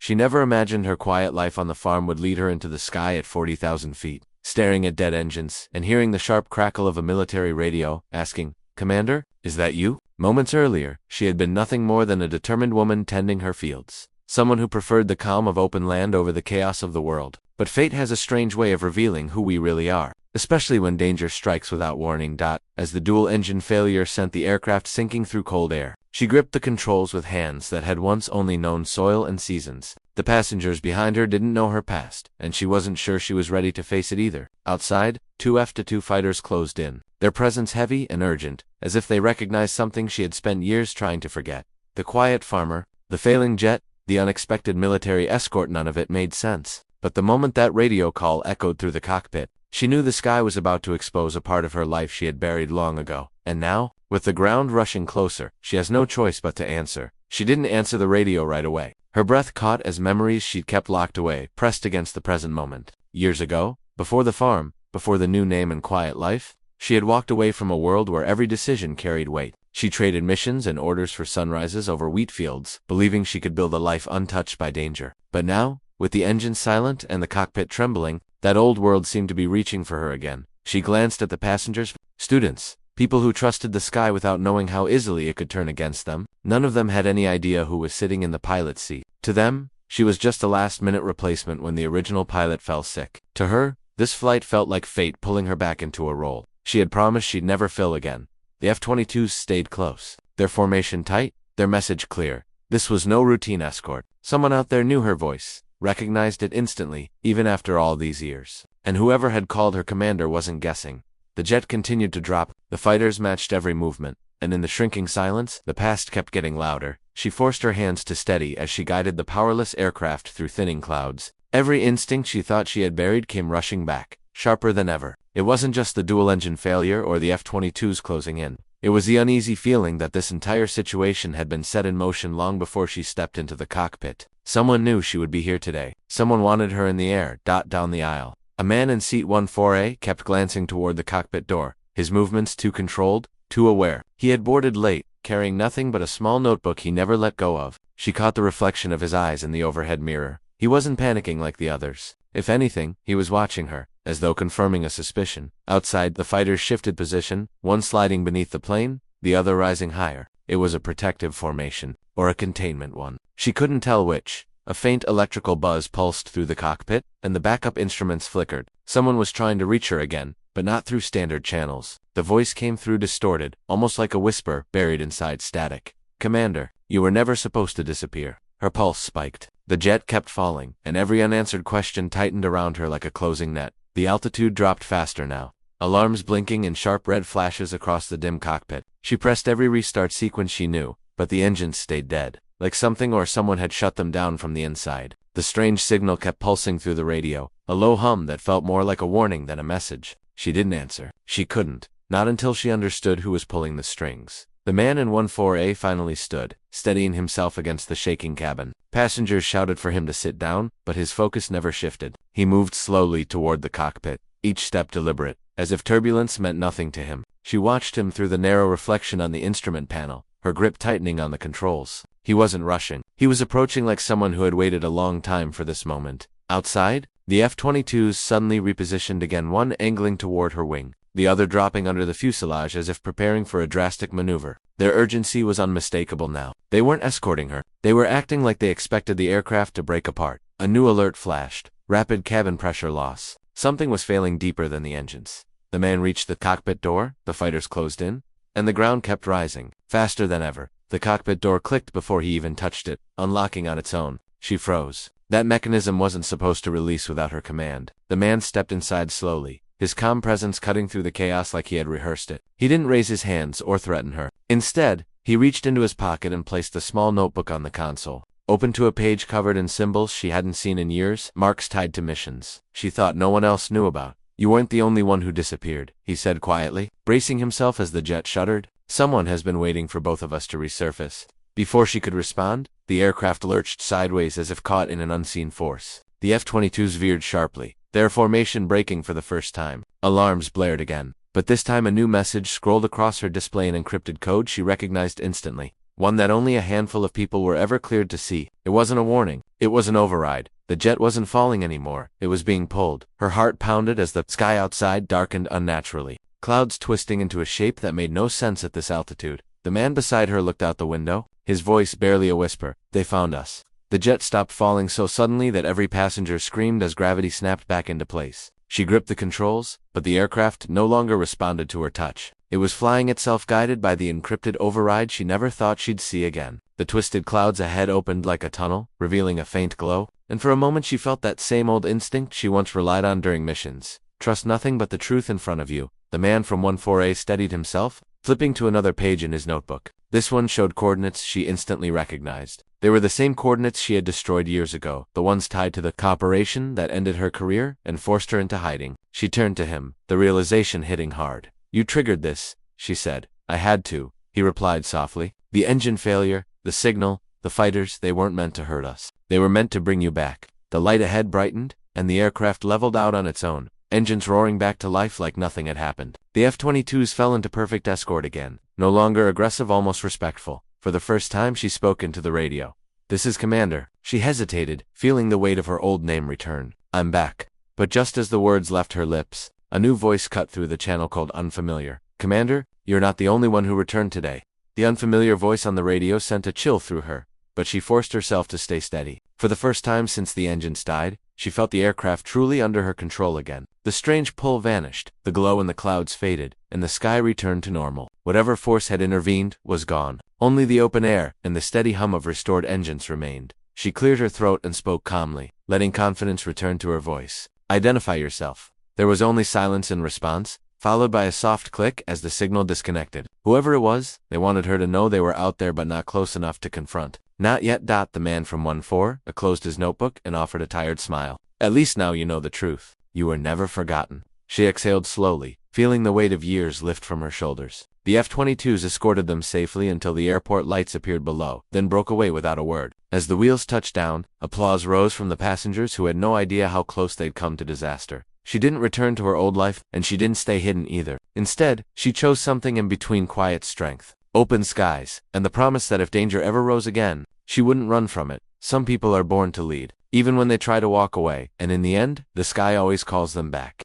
She never imagined her quiet life on the farm would lead her into the sky at 40,000 feet, staring at dead engines and hearing the sharp crackle of a military radio, asking, "Commander, is that you?" Moments earlier, she had been nothing more than a determined woman tending her fields, someone who preferred the calm of open land over the chaos of the world. But fate has a strange way of revealing who we really are, especially when danger strikes without warning. As the dual-engine failure sent the aircraft sinking through cold air, she gripped the controls with hands that had once only known soil and seasons. The passengers behind her didn't know her past, and she wasn't sure she was ready to face it either. Outside, 2 F-22 fighters closed in, their presence heavy and urgent, as if they recognized something she had spent years trying to forget. The quiet farmer, the failing jet, the unexpected military escort, none of it made sense. But the moment that radio call echoed through the cockpit, she knew the sky was about to expose a part of her life she had buried long ago. And now, with the ground rushing closer, she has no choice but to answer. She didn't answer the radio right away. Her breath caught as memories she'd kept locked away pressed against the present moment. Years ago, before the farm, before the new name and quiet life, she had walked away from a world where every decision carried weight. She traded missions and orders for sunrises over wheat fields, believing she could build a life untouched by danger. But now, with the engine silent and the cockpit trembling, that old world seemed to be reaching for her again. She glanced at the passengers, students, people who trusted the sky without knowing how easily it could turn against them. None of them had any idea who was sitting in the pilot's seat. To them, she was just a last-minute replacement when the original pilot fell sick. To her, this flight felt like fate pulling her back into a role she had promised she'd never fill again. The F-22s stayed close, their formation tight, their message clear. This was no routine escort. Someone out there knew her voice, recognized it instantly, even after all these years. And whoever had called her commander wasn't guessing. The jet continued to drop, the fighters matched every movement, and in the shrinking silence, the past kept getting louder. She forced her hands to steady as she guided the powerless aircraft through thinning clouds. Every instinct she thought she had buried came rushing back, sharper than ever. It wasn't just the dual-engine failure or the F-22s closing in. It was the uneasy feeling that this entire situation had been set in motion long before she stepped into the cockpit. Someone knew she would be here today. Someone wanted her in the air. Down the aisle, a man in seat 14A kept glancing toward the cockpit door, his movements too controlled, too aware. He had boarded late, carrying nothing but a small notebook he never let go of. She caught the reflection of his eyes in the overhead mirror. He wasn't panicking like the others. If anything, he was watching her, as though confirming a suspicion. Outside, the fighters shifted position, one sliding beneath the plane, the other rising higher. It was a protective formation, or a containment one. She couldn't tell which. A faint electrical buzz pulsed through the cockpit, and the backup instruments flickered. Someone was trying to reach her again, but not through standard channels. The voice came through distorted, almost like a whisper buried inside static. "Commander, you were never supposed to disappear." Her pulse spiked. The jet kept falling, and every unanswered question tightened around her like a closing net. The altitude dropped faster now, alarms blinking in sharp red flashes across the dim cockpit. She pressed every restart sequence she knew, but the engines stayed dead, like something or someone had shut them down from the inside. The strange signal kept pulsing through the radio, a low hum that felt more like a warning than a message. She didn't answer. She couldn't, not until she understood who was pulling the strings. The man in 14A finally stood, steadying himself against the shaking cabin. Passengers shouted for him to sit down, but his focus never shifted. He moved slowly toward the cockpit, each step deliberate, as if turbulence meant nothing to him. She watched him through the narrow reflection on the instrument panel, her grip tightening on the controls. He wasn't rushing. He was approaching like someone who had waited a long time for this moment. Outside, the F-22s suddenly repositioned again, one angling toward her wing, the other dropping under the fuselage as if preparing for a drastic maneuver. Their urgency was unmistakable now. They weren't escorting her. They were acting like they expected the aircraft to break apart. A new alert flashed. Rapid cabin pressure loss. Something was failing deeper than the engines. The man reached the cockpit door, the fighters closed in, and the ground kept rising, faster than ever. The cockpit door clicked before he even touched it, unlocking on its own. She froze. That mechanism wasn't supposed to release without her command. The man stepped inside slowly, his calm presence cutting through the chaos like he had rehearsed it. He didn't raise his hands or threaten her. Instead, he reached into his pocket and placed a small notebook on the console, open to a page covered in symbols she hadn't seen in years, marks tied to missions she thought no one else knew about. "You weren't the only one who disappeared," he said quietly, bracing himself as the jet shuddered. "Someone has been waiting for both of us to resurface." Before she could respond, the aircraft lurched sideways as if caught in an unseen force. The F-22s veered sharply, their formation breaking for the first time. Alarms blared again, but this time a new message scrolled across her display in encrypted code she recognized instantly. one that only a handful of people were ever cleared to see. It wasn't a warning. It was an override. The jet wasn't falling anymore. It was being pulled. Her heart pounded as the sky outside darkened unnaturally, clouds twisting into a shape that made no sense at this altitude. The man beside her looked out the window, his voice barely a whisper. They found us. The jet stopped falling so suddenly that every passenger screamed as gravity snapped back into place. She gripped the controls, but the aircraft no longer responded to her touch. It was flying itself, guided by the encrypted override she never thought she'd see again. The twisted clouds ahead opened like a tunnel, revealing a faint glow, and for a moment she felt that same old instinct she once relied on during missions. Trust nothing but the truth in front of you. The man from 14A steadied himself, flipping to another page in his notebook. This one showed coordinates she instantly recognized. They were the same coordinates she had destroyed years ago, the ones tied to the cooperation that ended her career and forced her into hiding. She turned to him, the realization hitting hard. You triggered this, she said. I had to, he replied softly. The engine failure, the signal, the fighters, they weren't meant to hurt us. They were meant to bring you back. The light ahead brightened, and the aircraft leveled out on its own, engines roaring back to life like nothing had happened. The F-22s fell into perfect escort again, no longer aggressive, almost respectful. For the first time she spoke into the radio. This is Commander. She hesitated, feeling the weight of her old name return. I'm back. But just as the words left her lips, a new voice cut through the channel called Unfamiliar. Commander, you're not the only one who returned today. The unfamiliar voice on the radio sent a chill through her, but she forced herself to stay steady. For the first time since the engines died, she felt the aircraft truly under her control again. The strange pull vanished, the glow in the clouds faded, and the sky returned to normal. Whatever force had intervened was gone. Only the open air and the steady hum of restored engines remained. She cleared her throat and spoke calmly, letting confidence return to her voice. Identify yourself. There was only silence in response, followed by a soft click as the signal disconnected. Whoever it was, they wanted her to know they were out there but not close enough to confront. Not yet. The man from 14 closed his notebook and offered a tired smile. At least now you know the truth. You were never forgotten. She exhaled slowly, feeling the weight of years lift from her shoulders. The F-22s escorted them safely until the airport lights appeared below, then broke away without a word. As the wheels touched down, applause rose from the passengers who had no idea how close they'd come to disaster. She didn't return to her old life, and she didn't stay hidden either. Instead, she chose something in between: quiet strength, open skies, and the promise that if danger ever rose again, she wouldn't run from it. Some people are born to lead, even when they try to walk away, and in the end, the sky always calls them back.